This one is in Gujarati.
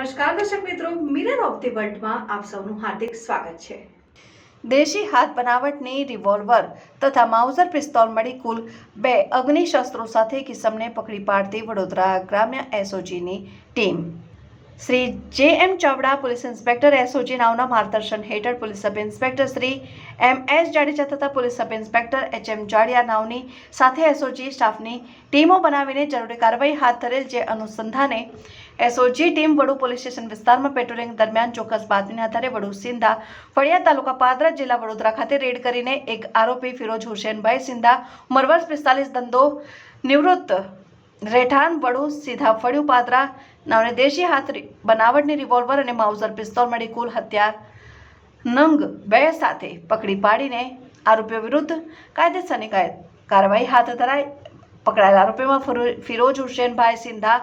નમસ્કાર દર્શક મિત્રો, મિરર ઓફ ધી વર્લ્ડમાં આપ સૌનું હાર્દિક સ્વાગત છે। દેશી હાથ બનાવટની રિવોલ્વર તથા માઉઝર પિસ્તોલ મળી કુલ 2 અગ્નિશસ્ત્રો સાથે કિસમને પકડી પાડતી વડોદરા ગ્રામ્ય એસઓજીની ટીમ। Shri J M. Chavda police inspector SOG નાઓના માર્ગદર્શન હેઠળ police sub inspector Shri M S. Jadeja તથા પોલીસ સબ ઇન્સ્પેક્ટર એચ.એમ. જાડિયા નાઓની સાથે એસઓજી સ્ટાફની ટીમો બનાવીને જરૂરી કાર્યવાહી હાથ ધરેલ, જે અનુસંધાને એસઓજી ટીમ વડુ પોલીસ સ્ટેશન વિસ્તારમાં પેટ્રોલિંગ દરમિયાન ચોક્કસ બાતમીના આધારે વડુ સિંધા ફળિયા તાલુકા પાદરા જિલ્લા વડોદરા ખાતે રેડ કરીને એક આરોપી ફિરોજ હુસેનભાઈ સિંધા ઉંમર વર્ષ 45 ધંધો નિવૃત્ત રહેઠાણ વડુ સીધા ફળિયું પાદરા નાઓને દેશી હાથ બનાવટની રિવોલ્વર અને માઉઝર પિસ્તોલ મળી કુલ હથિયાર નંગ 2 સાથે પકડી પાડીને આરોપીઓ વિરુદ્ધ કાયદેસરની કાર્યવાહી હાથ ધરાઈ। પકડાયેલા આરોપીમાં ફિરોજ હુસેનભાઈ સિંધા